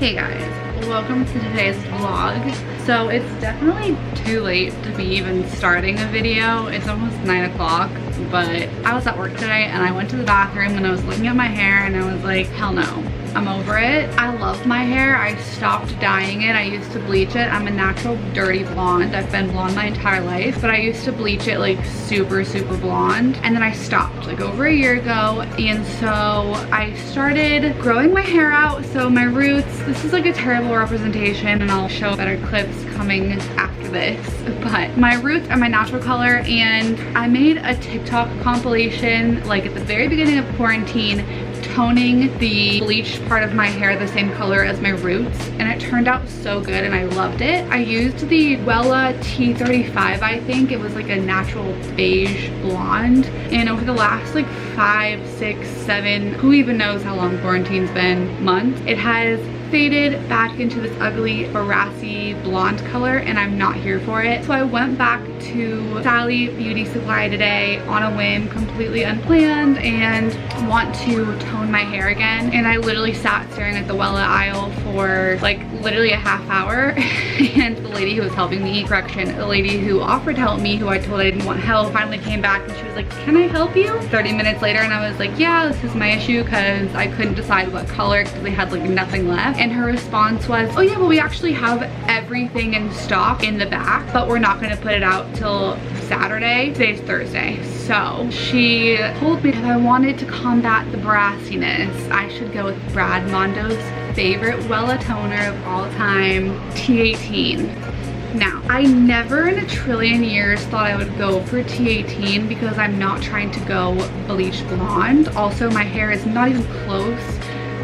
Hey guys, welcome to today's vlog. So it's definitely too late to be even starting a video. It's almost 9 o'clock, but I was at work today and I went to the bathroom and I was looking at my hair and I was like, hell no. I'm over it. I love my hair. I stopped dyeing it. I used to bleach it. I'm a natural dirty blonde. I've been blonde my entire life, but I used to bleach it like super blonde. And then I stopped like over a year ago. And so I started growing my hair out. So my roots, this is like a terrible representation and I'll show better clips coming after this. But my roots are my natural color and I made a TikTok compilation like at the very beginning of quarantine, toning the bleached part of my hair the same color as my roots, and it turned out so good and I loved it. I used the Wella T35, I think. It was like a natural beige blonde, and over the last like 5, 6, 7, who even knows how long quarantine's been, months, it has faded back into this ugly brassy blonde color and I'm not here for it. So I went back to Sally Beauty Supply today on a whim, completely unplanned, and want to tone my hair again. And I literally sat staring at the Wella aisle for like literally a half hour and the lady who was helping me, correction, the lady who offered to help me, who I told I didn't want help, finally came back and she was like, can I help you? 30 minutes later and I was like, yeah, this is my issue because I couldn't decide what color because they had like nothing left. And her response was, oh yeah, well we actually have everything in stock in the back, but we're not gonna put it out till Saturday. Today's Thursday. So she told me if I wanted to combat the brassiness, I should go with Brad Mondo's favorite Wella toner of all time, T18. Now, I never in a trillion years thought I would go for T18 because I'm not trying to go bleach blonde. Also, my hair is not even close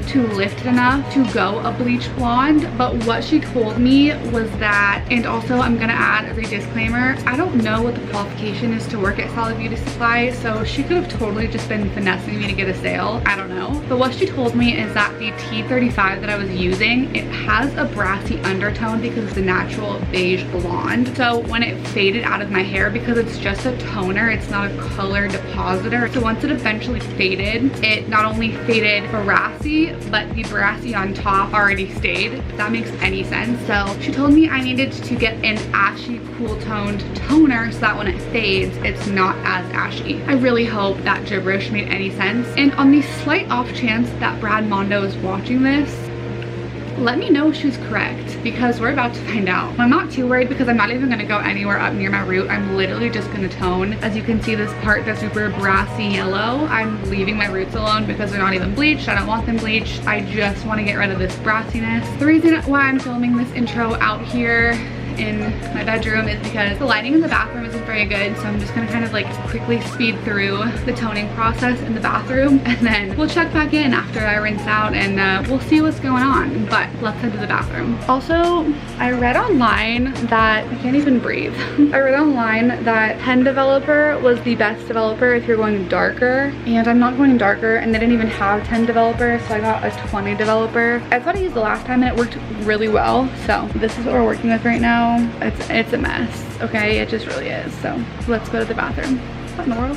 to lifted enough to go a bleach blonde, but what she told me was that, and also I'm gonna add as a disclaimer, I don't know what the qualification is to work at Sally Beauty Supply, so she could have totally just been finessing me to get a sale, I don't know. But what she told me is that the T35 that I was using, it has a brassy undertone because it's a natural beige blonde. So when it faded out of my hair, because it's just a toner, it's not a color depositor, so once it eventually faded, it not only faded brassy, but the brassy on top already stayed, if that makes any sense. So she told me I needed to get an ashy cool toned toner so that when it fades it's not as ashy. I really hope that gibberish made any sense. And on the slight off chance that Brad Mondo is watching this, let me know if she was correct because we're about to find out. I'm not too worried because I'm not even gonna go anywhere up near my root. I'm literally just gonna tone. As you can see, this part that's super brassy yellow, I'm leaving my roots alone because they're not even bleached. I don't want them bleached. I just want to get rid of this brassiness. The reason why I'm filming this intro out here in my bedroom is because the lighting in the bathroom isn't very good, so I'm just gonna kind of like quickly speed through the toning process in the bathroom and then we'll check back in after I rinse out and we'll see what's going on. But let's head to the bathroom. Also, I read online that, I can't even breathe. I read online that 10 developer was the best developer if you're going darker, and I'm not going darker and they didn't even have 10 developer, so I got a 20 developer. That's what I used the last time and it worked really well, so this is what we're working with right now. It's a mess, okay? It just really is. So let's go to the bathroom. What in the world?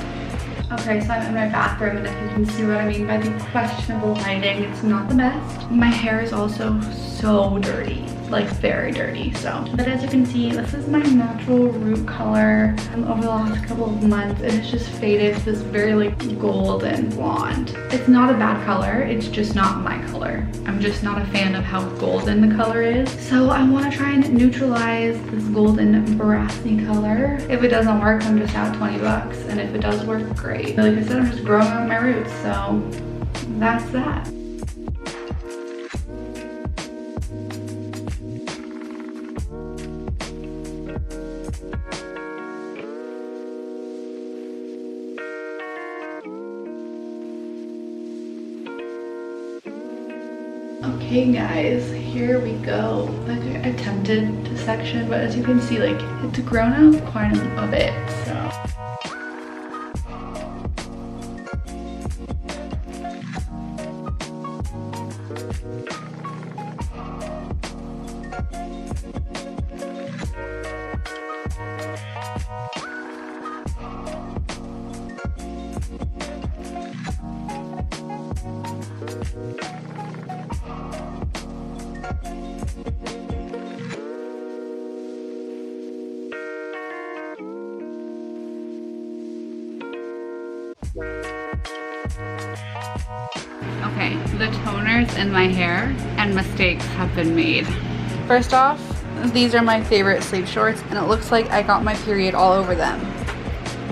Okay, so I'm in my bathroom and if you can see what I mean by the questionable lighting, it's not the best. My hair is also so dirty, like very dirty. So, but as you can see, this is my natural root color over the last couple of months. It has just faded to this very like golden blonde. It's not a bad color, it's just not my color. I'm just not a fan of how golden the color is. So I want to try and neutralize this golden brassy color. If it doesn't work, I'm just out 20 bucks. And if it does work, great. Like I said, I'm just growing out my roots, so that's that. Okay guys, here we go. Like I attempted to section, but as you can see, like it's grown out quite a bit, so. Okay, the toner's in my hair and mistakes have been made. First off, these are my favorite sleep shorts and it looks like I got my period all over them.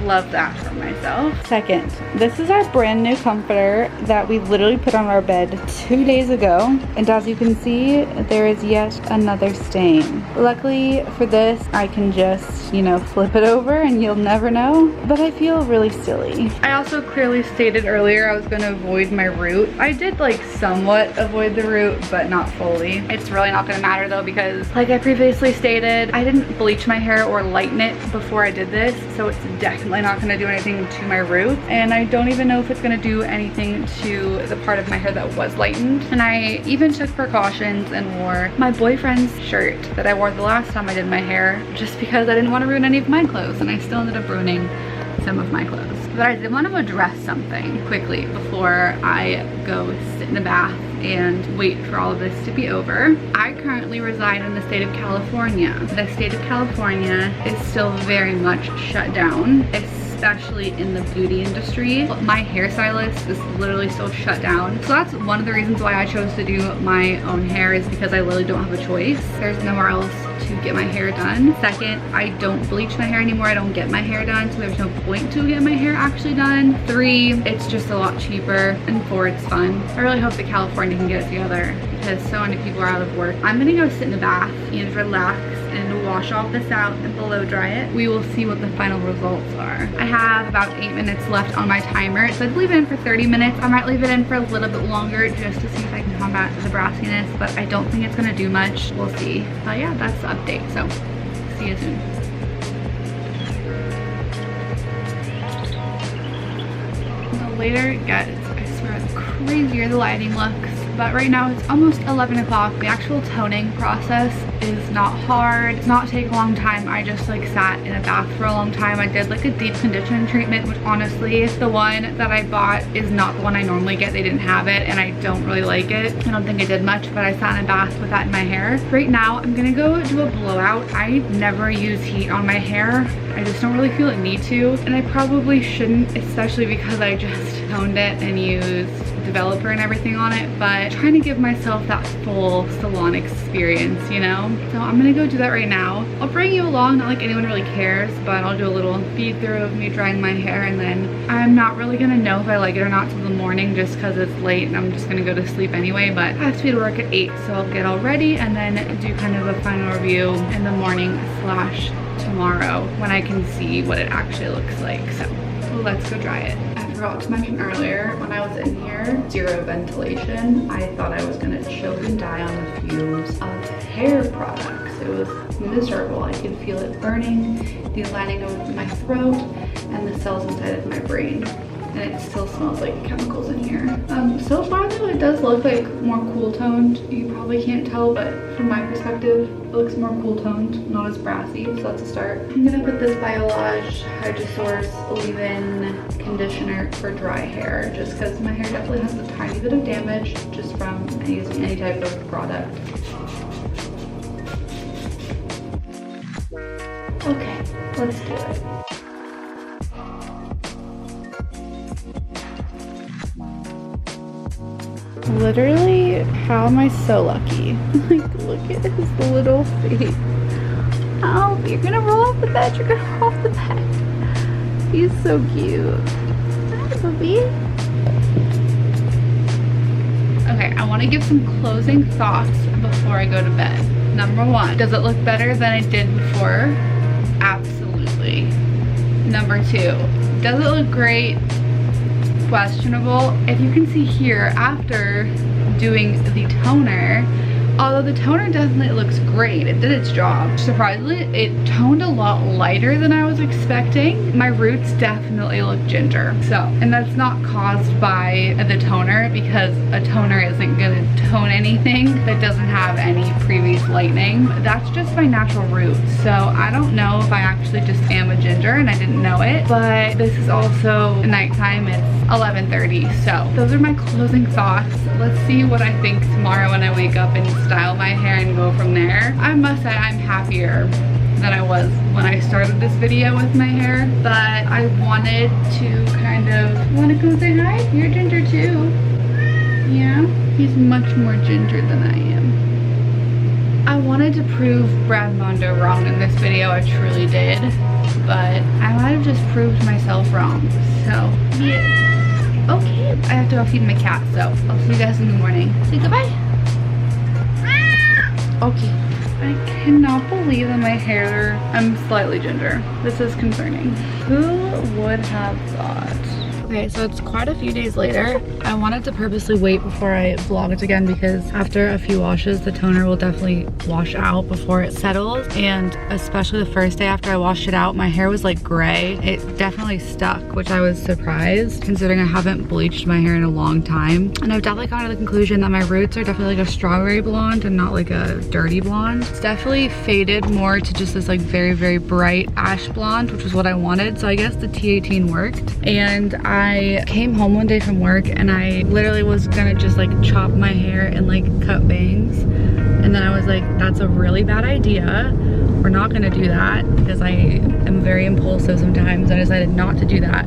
Love that for myself. Second, this is our brand new comforter that we literally put on our bed 2 days ago. And as you can see, there is yet another stain. Luckily for this, I can just, you know, flip it over and you'll never know. But I feel really silly. I also clearly stated earlier I was gonna avoid my root. I did like somewhat avoid the root, but not fully. It's really not gonna matter though because like I previously stated, I didn't bleach my hair or lighten it before I did this. So it's definitely not gonna do anything to my roots, and I don't even know if it's gonna do anything to the part of my hair that was lightened. And I even took precautions and wore my boyfriend's shirt that I wore the last time I did my hair just because I didn't want to ruin any of my clothes, and I still ended up ruining some of my clothes. But I did want to address something quickly before I go sit in a bath and wait for all of this to be over. I currently reside in the state of California. The state of California is still very much shut down, especially in the beauty industry. My hairstylist is literally still shut down. So that's one of the reasons why I chose to do my own hair, is because I literally don't have a choice. There's nowhere else to get my hair done. Second, I don't bleach my hair anymore. I don't get my hair done, so there's no point to get my hair actually done. 3, it's just a lot cheaper. And 4, it's fun. I really hope that California can get it together because so many people are out of work. I'm gonna go sit in the bath and relax and wash all this out and blow dry it. We will see what the final results are. I have about 8 minutes left on my timer, so I'd leave it in for 30 minutes. I might leave it in for a little bit longer just to see if I can combat the brassiness, but I don't think it's gonna do much. We'll see. But yeah, that's the update, so see you soon. The later it gets, I swear, the crazier the lighting looks. But right now it's almost 11 o'clock. The actual toning process is not hard. It's not take a long time. I just like sat in a bath for a long time. I did like a deep conditioning treatment, which honestly, the one that I bought is not the one I normally get. They didn't have it and I don't really like it. I don't think I did much, but I sat in a bath with that in my hair. Right now, I'm gonna go do a blowout. I never use heat on my hair. I just don't really feel a need to, and I probably shouldn't, especially because I just toned it and used developer and everything on it, but trying to give myself that full salon experience, you know? So I'm gonna go do that right now. I'll bring you along, not like anyone really cares, but I'll do a little feed through of me drying my hair, and then I'm not really gonna know if I like it or not till the morning just because it's late and I'm just gonna go to sleep anyway. But I have to be to work at 8, so I'll get all ready and then do kind of a final review in the morning / tomorrow when I can see what it actually looks like. So let's go dry it. I forgot to mention earlier, when I was in here, 0 ventilation. I thought I was gonna choke and die on the fumes of hair products. It was miserable. I could feel it burning, the lining of my throat, and the cells inside of my brain. And it still smells like chemicals in here. So far though, it does look like more cool toned. You probably can't tell, but from my perspective, it looks more cool toned, not as brassy, so that's a start. I'm gonna put this Biolage Hydrosource leave-in conditioner for dry hair, just because my hair definitely has a tiny bit of damage just from using any type of product. Okay, let's do it. Literally, how am I so lucky? Like, look at his little face. Oh, you're gonna roll off the bed. You're gonna roll off the bed. He's so cute. Hi, puppy. Okay, I want to give some closing thoughts before I go to bed. Number 1, does it look better than it did before? Absolutely. Number 2, does it look great? Questionable. If you can see here, after doing the toner, although the toner definitely looks great, it did its job. Surprisingly, it toned a lot lighter than I was expecting. My roots definitely look ginger. So, and that's not caused by the toner, because a toner isn't gonna tone anything that doesn't have any previous lightening. That's just my natural roots. So I don't know if I actually just am a ginger and I didn't know it, but this is also nighttime. It's 11:30. So those are my closing thoughts. Let's see what I think tomorrow when I wake up and style style my hair and go from there. I must say I'm happier than I was when I started this video with my hair, but I wanted to kind of, wanna come say hi? You're ginger too. Yeah, he's much more ginger than I am. I wanted to prove Brad Mondo wrong in this video, I truly did, but I might have just proved myself wrong, so yeah. Okay, I have to go feed my cat, so I'll see you guys in the morning. Say goodbye. Okay. I cannot believe that my hair, I'm slightly ginger. This is concerning. Who would have thought? Okay, so it's quite a few days later. I wanted to purposely wait before I vlogged again because after a few washes, the toner will definitely wash out before it settles. And especially the first day after I washed it out, my hair was like gray. It definitely stuck, which I was surprised considering I haven't bleached my hair in a long time. And I've definitely come to the conclusion that my roots are definitely like a strawberry blonde and not like a dirty blonde. It's definitely faded more to just this like very, very bright ash blonde, which was what I wanted. So I guess the T18 worked. And I came home one day from work and I literally was gonna just like chop my hair and like cut bangs, and then I was like, that's a really bad idea, we're not gonna do that, because I am very impulsive sometimes. I decided not to do that.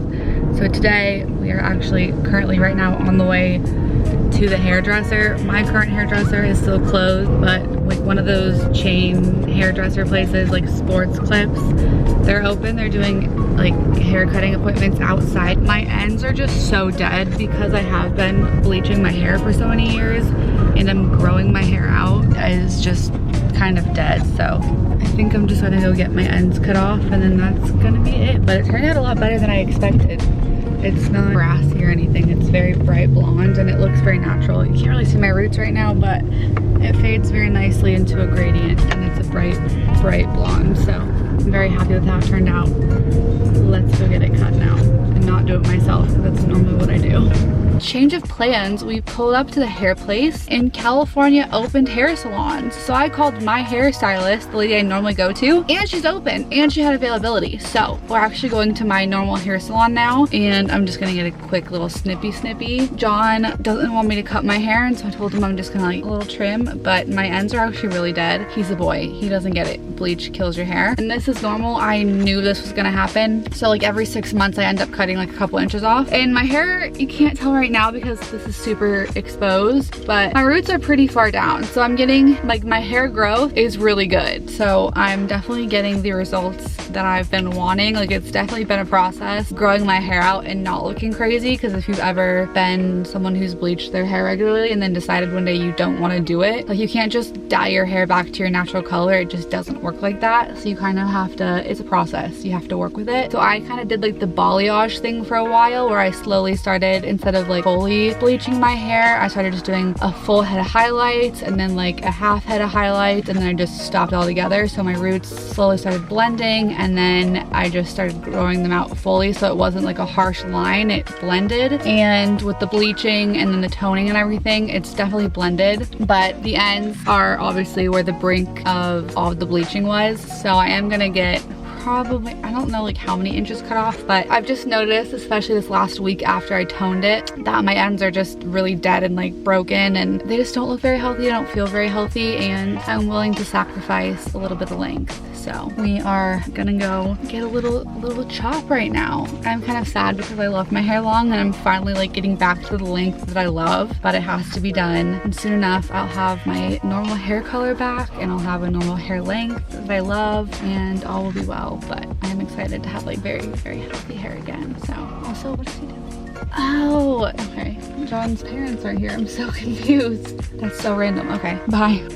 So today we are actually currently right now on the way to the hairdresser. My current hairdresser is still closed, but like one of those chain hairdresser places like Sports Clips, they're open. They're doing like hair cutting appointments outside. My ends are just so dead because I have been bleaching my hair for so many years and I'm growing my hair out. It's just kind of dead, so I think I'm just gonna go get my ends cut off and then that's gonna be it. But it turned out a lot better than I expected. It's not brassy or anything. It's very bright blonde and it looks very natural. You can't really see my roots right now, but it fades very nicely into a gradient and it's a bright, bright blonde. So I'm very happy with how it turned out. Let's go get it cut now and not do it myself because that's normally what I do. Change of plans, we pulled up to the hair place and California opened hair salons. So I called my hairstylist, the lady I normally go to, and she's open and she had availability. So we're actually going to my normal hair salon now and I'm just gonna get a quick little snippy. John doesn't want me to cut my hair, and so I told him I'm just gonna like a little trim, but my ends are actually really dead. He's a boy, he doesn't get it. Bleach kills your hair. And this is normal. I knew this was gonna happen. So like every 6 months I end up cutting like a couple inches off. And my hair, you can't tell right now because this is super exposed, but my roots are pretty far down. So I'm getting like my hair growth is really good. So I'm definitely getting the results that I've been wanting. Like it's definitely been a process growing my hair out and not looking crazy, because if you've ever been someone who's bleached their hair regularly and then decided one day you don't want to do it, like you can't just dye your hair back to your natural color. It just doesn't work like that. So you kind of have to, it's a process, you have to work with it. So I kind of did like the balayage thing for a while where I slowly started, instead of like fully bleaching my hair, I started just doing a full head of highlights and then like a half head of highlights, and then I just stopped altogether. So my roots slowly started blending and then I just started growing them out fully, so it wasn't like a harsh line, it blended. And with the bleaching and then the toning and everything, it's definitely blended, but the ends are obviously where the brink of all the bleaching was. So I am gonna get probably, I don't know like how many inches cut off, but I've just noticed, especially this last week after I toned it, that my ends are just really dead and like broken and they just don't look very healthy. They don't feel very healthy, and I'm willing to sacrifice a little bit of length. So we are gonna go get a little chop right now. I'm kind of sad because I love my hair long and I'm finally like getting back to the length that I love, but it has to be done. And soon enough I'll have my normal hair color back and I'll have a normal hair length that I love and all will be well. But I'm excited to have like very, very healthy hair again. So also, what is he doing? Oh, okay. John's parents are here. I'm so confused. That's so random. Okay, bye.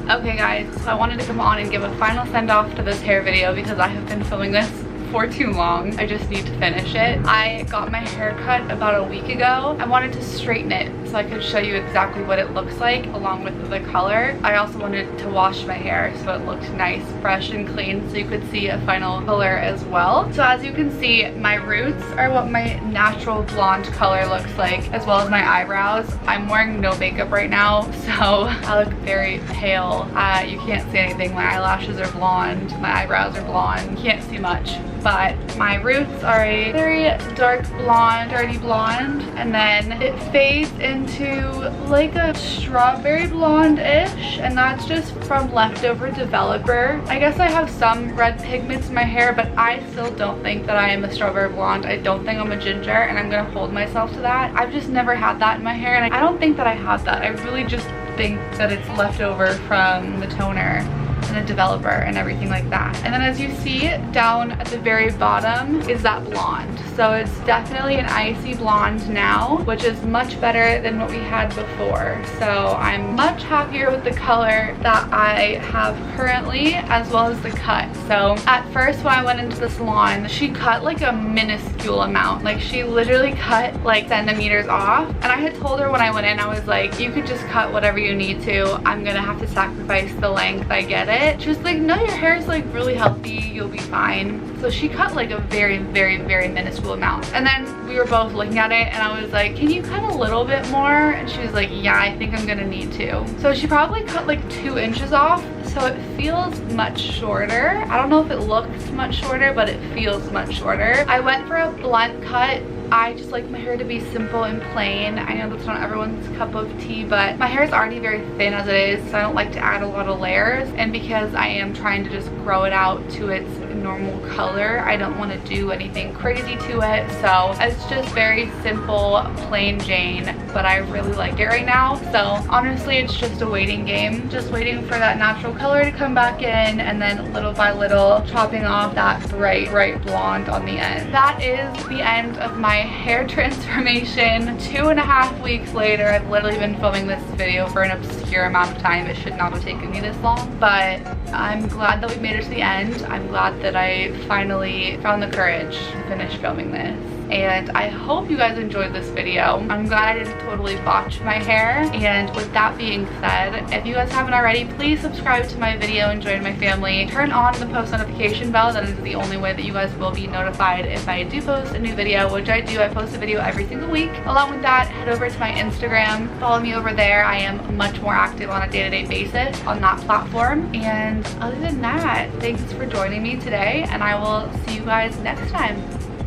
Okay guys, so I wanted to come on and give a final send off to this hair video because I have been filming this for too long. I just need to finish it. I got my hair cut about a week ago. I wanted to straighten it so I could show you exactly what it looks like along with the color. I also wanted to wash my hair so it looked nice, fresh and clean, so you could see a final color as well. So as you can see, my roots are what my natural blonde color looks like, as well as my eyebrows. I'm wearing no makeup right now, so I look very pale. You can't see anything. My eyelashes are blonde, my eyebrows are blonde. You can't see much, but my roots are a very dark blonde, dirty blonde, and then it fades into like a strawberry blonde-ish, and that's just from leftover developer. I guess I have some red pigments in my hair, but I still don't think that I am a strawberry blonde. I don't think I'm a ginger, and I'm gonna hold myself to that. I've just never had that in my hair, and I don't think that I have that. I really just think that it's leftover from the toner and the developer and everything like that. And then as you see down at the very bottom is that blonde. So it's definitely an icy blonde now, which is much better than what we had before. So I'm much happier with the color that I have currently, as well as the cut. So at first when I went into the salon, she cut like a minuscule amount. Like she literally cut like centimeters off. And I had told her when I went in, I was like, you could just cut whatever you need to. I'm gonna have to sacrifice the length. I get it. She was like, no, your hair is like really healthy. You'll be fine. So she cut like a very, very, very minuscule amount. And then we were both looking at it and I was like, can you cut a little bit more? And she was like, yeah, I think I'm gonna need to. So she probably cut like 2 inches off. So it feels much shorter. I don't know if it looks much shorter, but it feels much shorter. I went for a blunt cut. I just like my hair to be simple and plain. I know that's not everyone's cup of tea, but my hair is already very thin as it is, so I don't like to add a lot of layers. And because I am trying to just grow it out to its normal color, I don't want to do anything crazy to it. So it's just very simple, plain Jane, but I really like it right now. So honestly, it's just a waiting game. Just waiting for that natural color to come back in, and then little by little chopping off that bright blonde on the end. That is the end of my hair transformation. 2.5 weeks later. I've literally been filming this video for an obscure amount of time. It should not have taken me this long, but I'm glad that we made it to the end. I'm glad that I finally found the courage to finish filming this. And I hope you guys enjoyed this video. I'm glad I didn't totally botch my hair. And with that being said, if you guys haven't already, please subscribe to my video and join my family. Turn on the post notification bell. That is the only way that you guys will be notified if I do post a new video, which I do. I post a video every single week. Along with that, head over to my Instagram. Follow me over there. I am much more active on a day-to-day basis on that platform. And other than that, thanks for joining me today, and I will see you guys next time.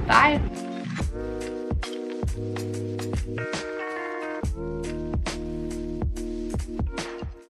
Bye.